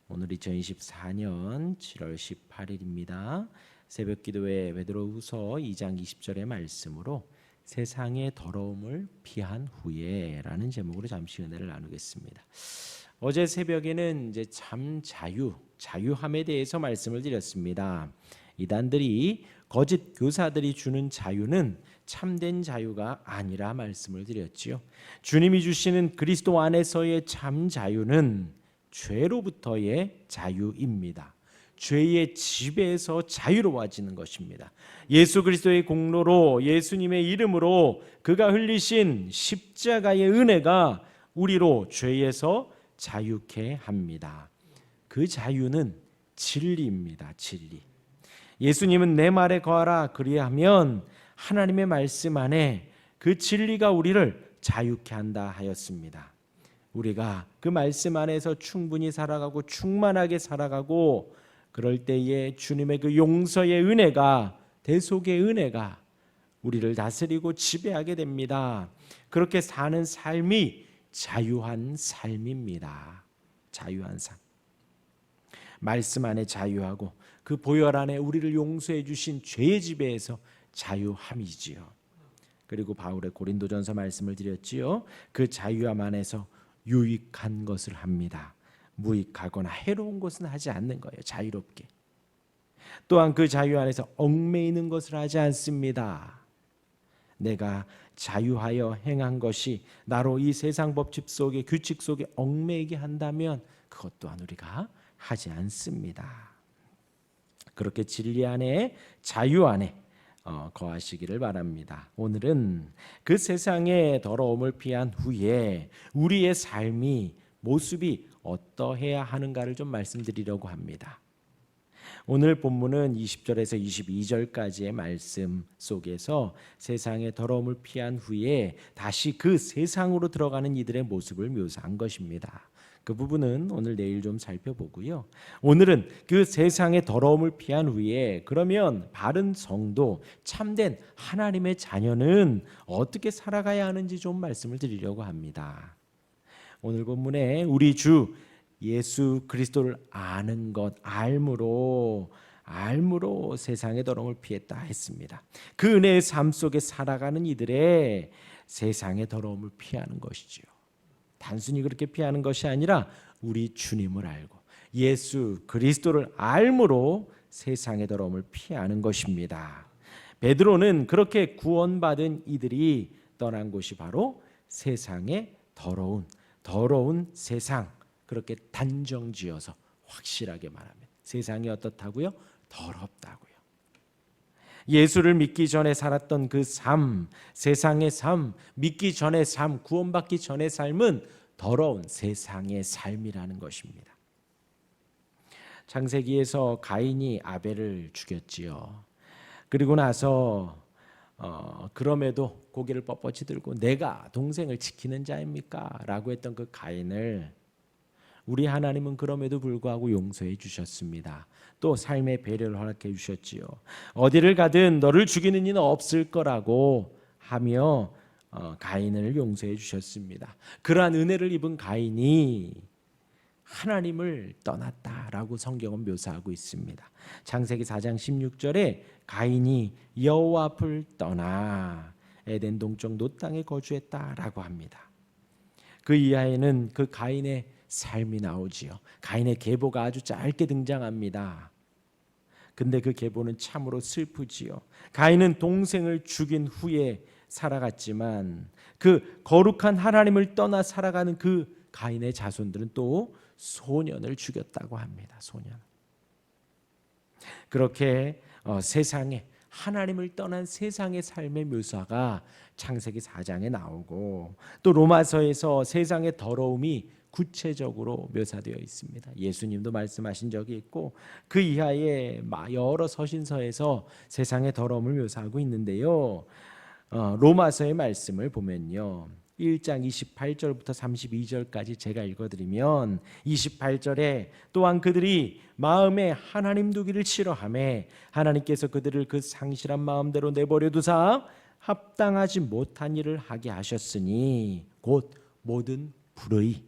오늘 2024년 7월 18일입니다. 새벽 기도회 베드로후서 2장 20절의 말씀으로 세상의 더러움을 피한 후에라는 제목으로 잠시 은혜를 나누겠습니다. 어제 새벽에는 이제 참 자유함에 대해서 말씀을 드렸습니다. 이단들이 거짓 교사들이 주는 자유는 참된 자유가 아니라 말씀을 드렸지요. 주님이 주시는 그리스도 안에서의 참 자유는 죄로부터의 자유입니다. 죄의 지배에서 자유로워지는 것입니다. 예수 그리스도의 공로로 예수님의 이름으로 그가 흘리신 십자가의 은혜가 우리로 죄에서 자유케 합니다. 그 자유는 진리입니다. 진리. 예수님은 내 말에 거하라 그리하면 하나님의 말씀 안에 그 진리가 우리를 자유케 한다 하였습니다. 우리가 그 말씀 안에서 충분히 살아가고 충만하게 살아가고 그럴 때에 주님의 그 용서의 은혜가 대속의 은혜가 우리를 다스리고 지배하게 됩니다. 그렇게 사는 삶이 자유한 삶입니다. 자유한 삶. 말씀 안에 자유하고 그 보혈 안에 우리를 용서해 주신 죄의 지배에서 자유함이지요. 그리고 바울의 고린도전서 말씀을 드렸지요. 그 자유함 안에서 유익한 것을 합니다. 무익하거나 해로운 것은 하지 않는 거예요. 자유롭게. 또한 그 자유 안에서 얽매이는 것을 하지 않습니다. 내가 자유하여 행한 것이 나로 이 세상 법칙 속에 규칙 속에 얽매이게 한다면 그것 또한 우리가 하지 않습니다. 그렇게 진리 안에 자유 안에 거하시기를 바랍니다. 오늘은 그 세상의 더러움을 피한 후에 우리의 삶이 모습이 어떠해야 하는가를 좀 말씀드리려고 합니다. 오늘 본문은 20절에서 22절까지의 말씀 속에서 세상의 더러움을 피한 후에 다시 그 세상으로 들어가는 이들의 모습을 묘사한 것입니다. 그 부분은 오늘 내일 좀 살펴보고요. 오늘은 그 세상의 더러움을 피한 후에 그러면 바른 성도, 참된 하나님의 자녀는 어떻게 살아가야 하는지 좀 말씀을 드리려고 합니다. 오늘 본문에 우리 주 예수 그리스도를 아는 것, 알므로 세상의 더러움을 피했다 했습니다. 그 은혜의 삶 속에 살아가는 이들의 세상의 더러움을 피하는 것이지요. 단순히 그렇게 피하는 것이 아니라 우리 주님을 알고 예수 그리스도를 알므로 세상의 더러움을 피하는 것입니다. 베드로는 그렇게 구원받은 이들이 떠난 곳이 바로 세상의 더러운 세상, 그렇게 단정지어서 확실하게 말하면 세상이 어떻다고요? 더럽다고요. 예수를 믿기 전에 살았던 그 삶, 세상의 삶, 믿기 전의 삶, 구원받기 전의 삶은 더러운 세상의 삶이라는 것입니다. 창세기에서 가인이 아벨을 죽였지요. 그리고 나서 그럼에도 고개를 뻣뻣이 들고 내가 동생을 지키는 자입니까? 라고 했던 그 가인을 우리 하나님은 그럼에도 불구하고 용서해 주셨습니다. 또 삶의 배려를 허락해 주셨지요. 어디를 가든 너를 죽이는 이는 없을 거라고 하며 가인을 용서해 주셨습니다. 그러한 은혜를 입은 가인이 하나님을 떠났다라고 성경은 묘사하고 있습니다. 창세기 4장 16절에 가인이 여호와 앞을 떠나 에덴 동쪽 놋 땅에 거주했다라고 합니다. 그 이하에는 그 가인의 삶이 나오지요. 가인의 계보가 아주 짧게 등장합니다. 근데 그 계보는 참으로 슬프지요. 가인은 동생을 죽인 후에 살아갔지만 그 거룩한 하나님을 떠나 살아가는 그 가인의 자손들은 또 소년을 죽였다고 합니다. 소년. 그렇게 세상에 하나님을 떠난 세상의 삶의 묘사가 창세기 4장에 나오고 또 로마서에서 세상의 더러움이 구체적으로 묘사되어 있습니다. 예수님도 말씀하신 적이 있고 그 이하의 여러 서신서에서 세상의 더러움을 묘사하고 있는데요. 로마서의 말씀을 보면요. 1장 28절부터 32절까지 제가 읽어드리면 28절에 또한 그들이 마음에 하나님 두기를 싫어하며 하나님께서 그들을 그 상실한 마음대로 내버려 두사 합당하지 못한 일을 하게 하셨으니 곧 모든 불의,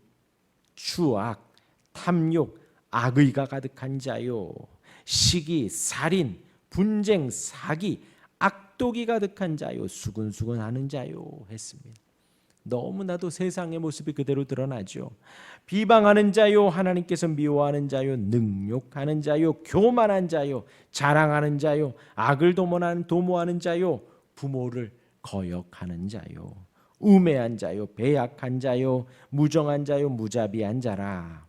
추악, 탐욕, 악의가 가득한 자요, 시기, 살인, 분쟁, 사기, 악독이 가득한 자요, 수근수근하는 자요 했습니다. 너무나도 세상의 모습이 그대로 드러나죠. 비방하는 자요, 하나님께서 미워하는 자요, 능욕하는 자요, 교만한 자요, 자랑하는 자요, 악을 도모하는 자요, 부모를 거역하는 자요, 우매한 자요, 배약한 자요, 무정한 자요, 무자비한 자라.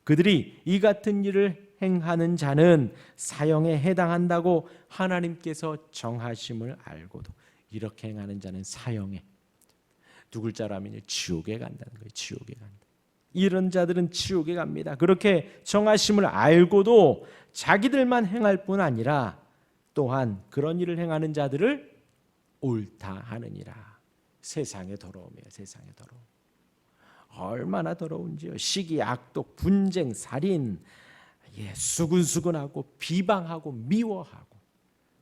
그들이 이 같은 일을 행하는 자는 사형에 해당한다고 하나님께서 정하심을 알고도 이렇게 행하는 자는 사형에, 두 글자라면요, 지옥에 간다는 거예요. 지옥에 간다. 이런 자들은 지옥에 갑니다. 그렇게 정하심을 알고도 자기들만 행할 뿐 아니라 또한 그런 일을 행하는 자들을 옳다 하느니라. 세상의 더러움이에요. 세상의 더러움. 얼마나 더러운지요. 시기, 악독, 분쟁, 살인, 수근수근하고 비방하고 미워하고,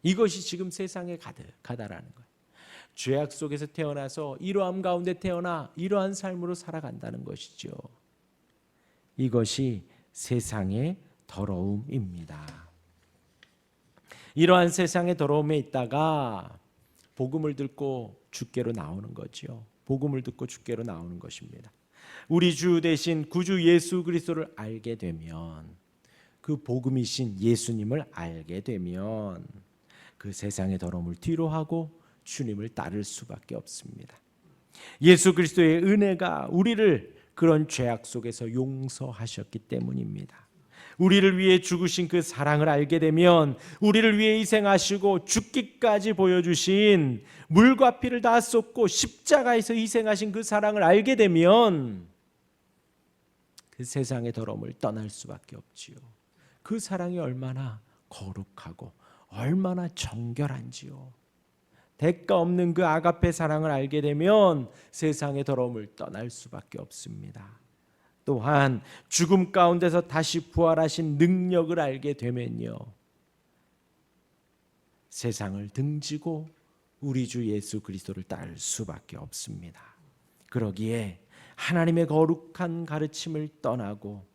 이것이 지금 세상에 가득하다라는 거예요. 죄악 속에서 태어나서 이러함 가운데 태어나 이러한 삶으로 살아간다는 것이죠. 이것이 세상의 더러움입니다. 이러한 세상의 더러움에 있다가 복음을 듣고 주께로 나오는 거죠. 복음을 듣고 주께로 나오는 것입니다. 우리 주 대신 구주 예수 그리스도를 알게 되면, 그 복음이신 예수님을 알게 되면 그 세상의 더러움을 뒤로하고 주님을 따를 수밖에 없습니다. 예수 그리스도의 은혜가 우리를 그런 죄악 속에서 용서하셨기 때문입니다. 우리를 위해 죽으신 그 사랑을 알게 되면, 우리를 위해 희생하시고 죽기까지 보여주신, 물과 피를 다 쏟고 십자가에서 희생하신 그 사랑을 알게 되면 그 세상의 더러움을 떠날 수밖에 없지요. 그 사랑이 얼마나 거룩하고 얼마나 정결한지요. 대가 없는 그 아가페 사랑을 알게 되면 세상의 더러움을 떠날 수밖에 없습니다. 또한 죽음 가운데서 다시 부활하신 능력을 알게 되면요, 세상을 등지고 우리 주 예수 그리스도를 따를 수밖에 없습니다. 그러기에 하나님의 거룩한 가르침을 떠나고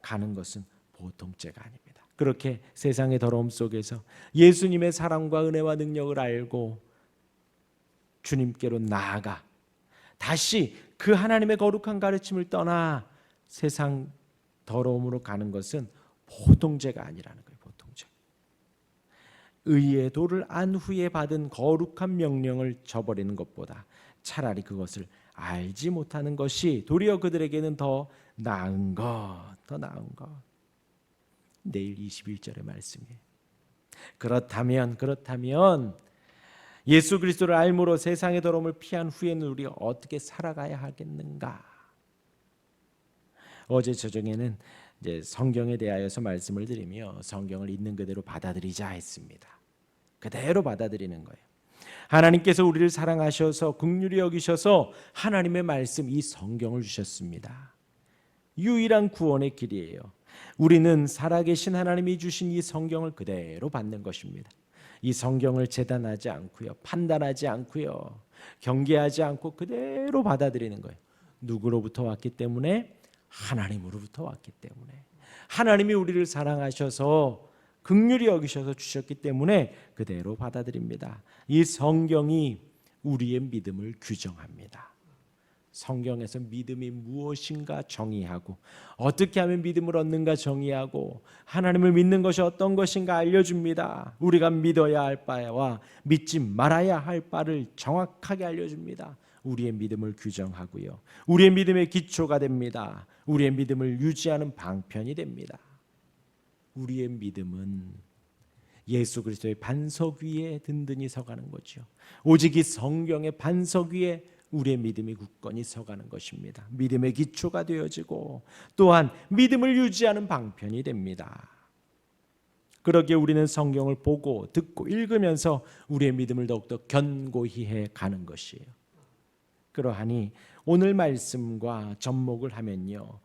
가는 것은 보통 죄가 아닙니다. 그렇게 세상의 더러움 속에서 예수님의 사랑과 은혜와 능력을 알고 주님께로 나아가 다시 그 하나님의 거룩한 가르침을 떠나 세상 더러움으로 가는 것은 보통 죄가 아니라는 거예요. 보통 죄. 의의 도를 안 후에 받은 거룩한 명령을 저버리는 것보다 차라리 그것을 알지 못하는 것이 도리어 그들에게는 더 나은 것, 더 나은 것. 내일 21절의 말씀이에요. 그렇다면 예수 그리스도를 알므로 세상의 더러움을 피한 후에는 우리가 어떻게 살아가야 하겠는가? 어제 저녁에는 이제 성경에 대하여서 말씀을 드리며 성경을 있는 그대로 받아들이자 했습니다. 그대로 받아들이는 거예요. 하나님께서 우리를 사랑하셔서 긍휼히 여기셔서 하나님의 말씀, 이 성경을 주셨습니다. 유일한 구원의 길이에요. 우리는 살아계신 하나님이 주신 이 성경을 그대로 받는 것입니다. 이 성경을 재단하지 않고요, 판단하지 않고요, 경계하지 않고 그대로 받아들이는 거예요. 누구로부터 왔기 때문에? 하나님으로부터 왔기 때문에. 하나님이 우리를 사랑하셔서 긍휼히 여기셔서 주셨기 때문에 그대로 받아들입니다. 이 성경이 우리의 믿음을 규정합니다. 성경에서 믿음이 무엇인가 정의하고, 어떻게 하면 믿음을 얻는가 정의하고, 하나님을 믿는 것이 어떤 것인가 알려줍니다. 우리가 믿어야 할 바와 믿지 말아야 할 바를 정확하게 알려줍니다. 우리의 믿음을 규정하고요, 우리의 믿음의 기초가 됩니다. 우리의 믿음을 유지하는 방편이 됩니다. 우리의 믿음은 예수 그리스도의 반석 위에 든든히 서가는 거죠. 오직 이 성경의 반석 위에 우리의 믿음이 굳건히 서가는 것입니다. 믿음의 기초가 되어지고 또한 믿음을 유지하는 방편이 됩니다. 그러기에 우리는 성경을 보고 듣고 읽으면서 우리의 믿음을 더욱더 견고히 해가는 것이에요. 그러하니 오늘 말씀과 접목을 하면요,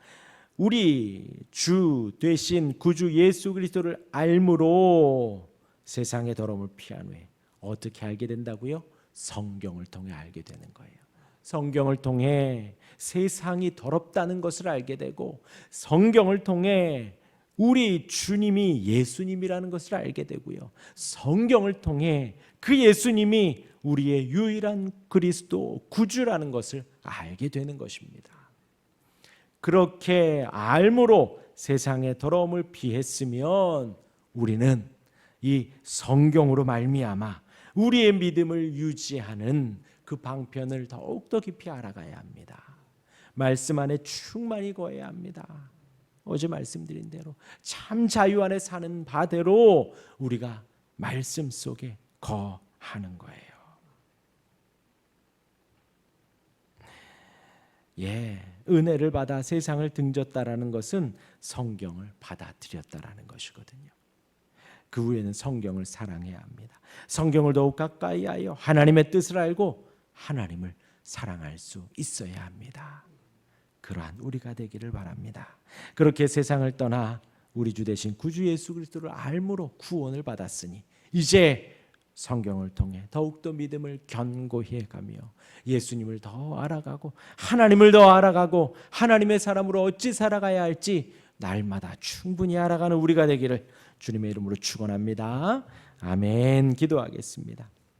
우리 주 되신 구주 예수 그리스도를 알므로 세상의 더러움을 피한 후에 어떻게 알게 된다고요? 성경을 통해 알게 되는 거예요. 성경을 통해 세상이 더럽다는 것을 알게 되고, 성경을 통해 우리 주님이 예수님이라는 것을 알게 되고요. 성경을 통해 그 예수님이 우리의 유일한 그리스도 구주라는 것을 알게 되는 것입니다. 그렇게 알므로 세상의 더러움을 피했으면 우리는 이 성경으로 말미암아 우리의 믿음을 유지하는 그 방편을 더욱더 깊이 알아가야 합니다. 말씀 안에 충만히 거해야 합니다. 어제 말씀드린 대로 참 자유 안에 사는 바대로 우리가 말씀 속에 거하는 거예요. 은혜를 받아 세상을 등졌다라는 것은 성경을 받아들였다라는 것이거든요. 그 후에는 성경을 사랑해야 합니다. 성경을 더욱 가까이 하여 하나님의 뜻을 알고 하나님을 사랑할 수 있어야 합니다. 그러한 우리가 되기를 바랍니다. 그렇게 세상을 떠나 우리 주 되신 구주 예수 그리스도를 알므로 구원을 받았으니 이제 성경을 통해 더욱더 믿음을 견고히 해가며 예수님을 더 알아가고 하나님을 더 알아가고 하나님의 사람으로 어찌 살아가야 할지 날마다 충분히 알아가는 우리가 되기를 주님의 이름으로 축원합니다. 아멘. 기도하겠습니다.